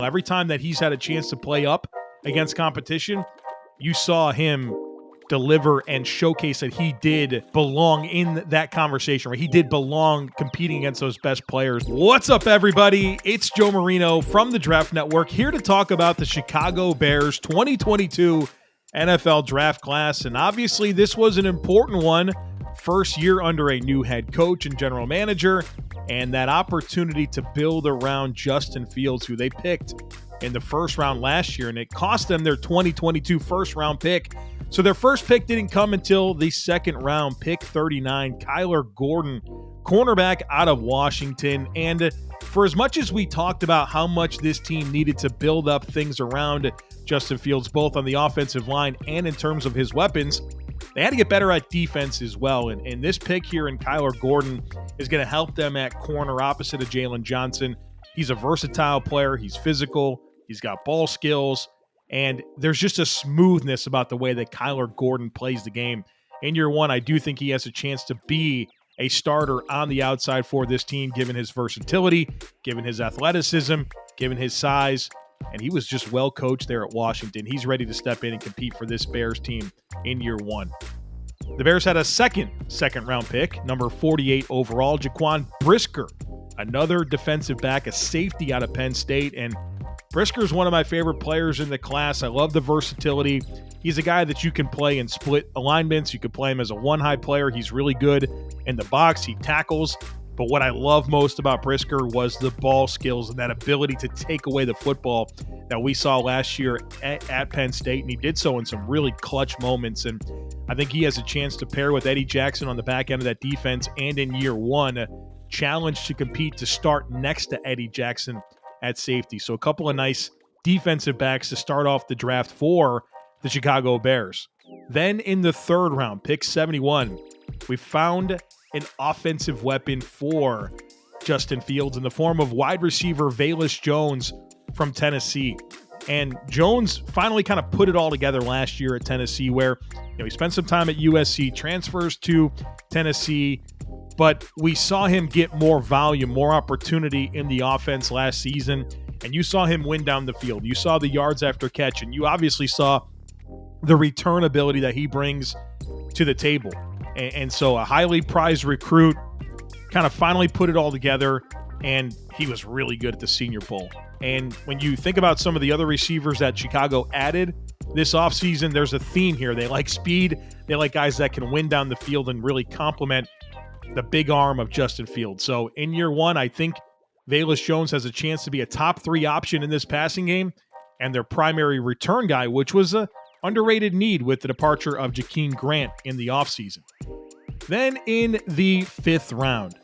Every time that he's had a chance to play up against competition, you saw him deliver and showcase that he did belong in that conversation, right? He did belong competing against those best players. What's up, everybody? It's Joe Marino from the Draft Network, here to talk about the Chicago Bears 2022 NFL Draft Class. And obviously, this was an important one. First year under a new head coach and general manager, and that opportunity to build around Justin Fields, who they picked in the first round last year, and it cost them their 2022 first-round pick. So their first pick didn't come until the second round, pick 39, Kyler Gordon, cornerback out of Washington. And for as much as we talked about how much this team needed to build up things around Justin Fields, both on the offensive line and in terms of his weapons, they had to get better at defense as well. And this pick here in Kyler Gordon is going to help them at corner opposite of Jalen Johnson. He's a versatile player. He's physical. He's got ball skills. And there's just a smoothness about the way that Kyler Gordon plays the game. In year one, I do think he has a chance to be a starter on the outside for this team, given his versatility, given his athleticism, given his size. And he was just well coached there at Washington. He's ready to step in and compete for this Bears team in year one. The Bears had a second round pick, number 48 overall, Jaquan Brisker, another defensive back, a safety out of Penn State. And Brisker is one of my favorite players in the class. I love the versatility. He's a guy that you can play in split alignments. You could play him as a one-high player. He's really good in the box. He tackles. But what I love most about Brisker was the ball skills and that ability to take away the football that we saw last year at Penn State. And he did so in some really clutch moments. And I think he has a chance to pair with Eddie Jackson on the back end of that defense. And in year one, challenge to compete to start next to Eddie Jackson at safety. So a couple of nice defensive backs to start off the draft for the Chicago Bears. Then in the third round, pick 71, we found an offensive weapon for Justin Fields in the form of wide receiver Velus Jones from Tennessee. And Jones finally kind of put it all together last year at Tennessee, where he spent some time at USC, transfers to Tennessee, but we saw him get more volume, more opportunity in the offense last season, and you saw him win down the field. You saw the yards after catch, and you obviously saw the return ability that he brings to the table. And so a highly prized recruit kind of finally put it all together, and he was really good at the Senior Bowl. And when you think about some of the other receivers that Chicago added this offseason, there's a theme here. They like speed. They like guys that can win down the field and really complement the big arm of Justin Fields. So in year one, I think Velus Jones has a chance to be a top 3 option in this passing game and their primary return guy, which was a underrated need with the departure of Jakeem Grant in the offseason. Then in the 5th round,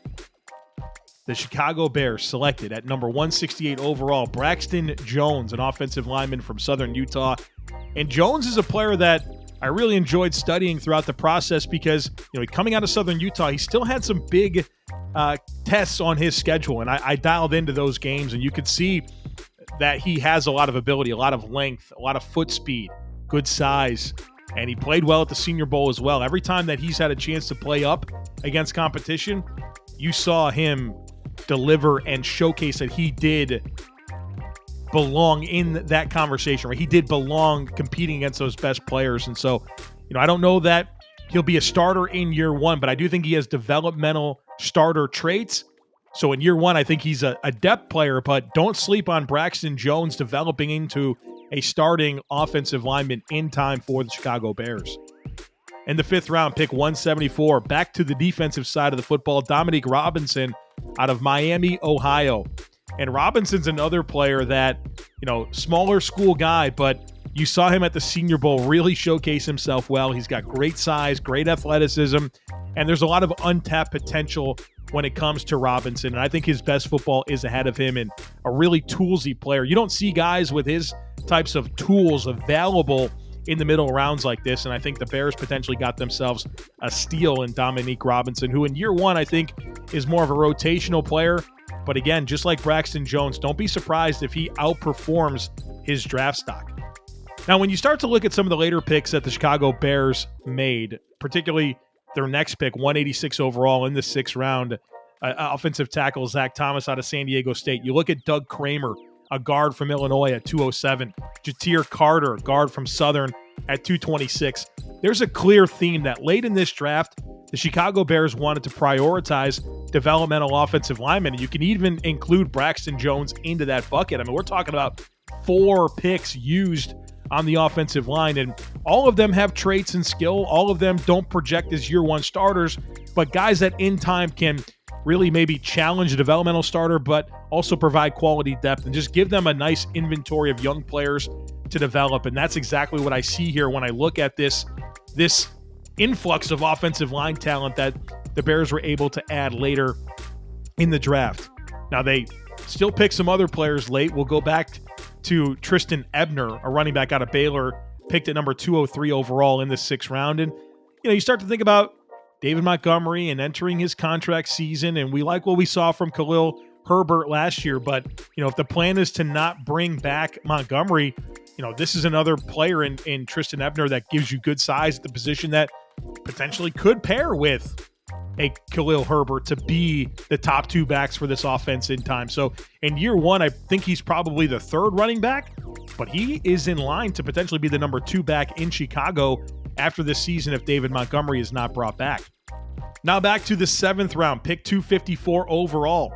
the Chicago Bears selected at number 168 overall, Braxton Jones, an offensive lineman from Southern Utah. And Jones is a player that I really enjoyed studying throughout the process because, coming out of Southern Utah, he still had some big tests on his schedule. And I dialed into those games, and you could see that he has a lot of ability, a lot of length, a lot of foot speed, good size, and he played well at the Senior Bowl as well. Every time that he's had a chance to play up against competition, you saw him deliver and showcase that he did belong in that conversation, right? He did belong competing against those best players. And so, I don't know that he'll be a starter in year one, but I do think he has developmental starter traits. So in year one, I think he's a depth player, but don't sleep on Braxton Jones developing into a starting offensive lineman in time for the Chicago Bears. In the 5th round, pick 174, back to the defensive side of the football, Dominique Robinson out of Miami, Ohio. And Robinson's another player that, smaller school guy, but you saw him at the Senior Bowl really showcase himself well. He's got great size, great athleticism, and there's a lot of untapped potential when it comes to Robinson. And I think his best football is ahead of him, and a really toolsy player. You don't see guys with his types of tools available in the middle rounds like this, and I think the Bears potentially got themselves a steal in Dominique Robinson, who in year one I think is more of a rotational player. But again, just like Braxton Jones, don't be surprised if he outperforms his draft stock. Now, when you start to look at some of the later picks that the Chicago Bears made, particularly their next pick, 186 overall in the 6th round, offensive tackle Zach Thomas out of San Diego State. You look at Doug Kramer a guard from Illinois at 207. Jatir Carter, guard from Southern at 226. There's a clear theme that late in this draft, the Chicago Bears wanted to prioritize developmental offensive linemen. And you can even include Braxton Jones into that bucket. I mean, we're talking about 4 picks used on the offensive line, and all of them have traits and skill. All of them don't project as year one starters, but guys that in time can really maybe challenge a developmental starter, but also provide quality depth and just give them a nice inventory of young players to develop. And that's exactly what I see here when I look at this influx of offensive line talent that the Bears were able to add later in the draft. Now, they still pick some other players late. We'll go back to Trestan Ebner, a running back out of Baylor, picked at number 203 overall in the 6th round. And, you start to think about David Montgomery and entering his contract season, and we like what we saw from Khalil Herbert last year. But, if the plan is to not bring back Montgomery, this is another player in Trestan Ebner that gives you good size at the position that potentially could pair with a Khalil Herbert to be the top 2 backs for this offense in time. So in year one, I think he's probably the 3rd running back, but he is in line to potentially be the number 2 back in Chicago after this season if David Montgomery is not brought back. Now back to the 7th round, pick 254 overall.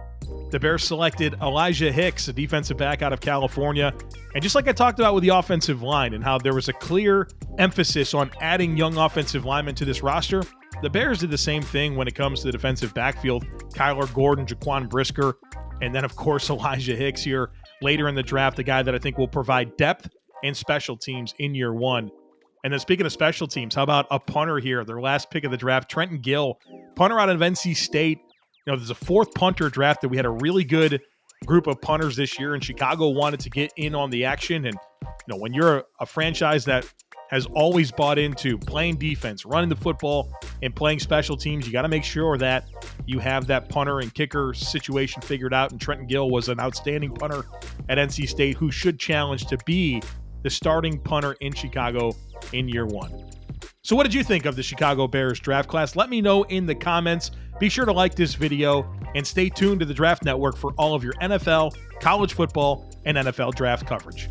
The Bears selected Elijah Hicks, a defensive back out of California. And just like I talked about with the offensive line and how there was a clear emphasis on adding young offensive linemen to this roster, the Bears did the same thing when it comes to the defensive backfield. Kyler Gordon, Jaquan Brisker, and then, of course, Elijah Hicks here later in the draft, a guy that I think will provide depth and special teams in year one. And then speaking of special teams, how about a punter here, their last pick of the draft, Trenton Gill, punter out of NC State. There's a 4th punter draft that we had a really good group of punters this year, and Chicago wanted to get in on the action. And, when you're a franchise that has always bought into playing defense, running the football, and playing special teams, you got to make sure that you have that punter and kicker situation figured out. And Trenton Gill was an outstanding punter at NC State who should challenge to be the starting punter in Chicago in year one. So what did you think of the Chicago Bears draft class? Let me know in the comments. Be sure to like this video and stay tuned to the Draft Network for all of your NFL, college football, and NFL draft coverage.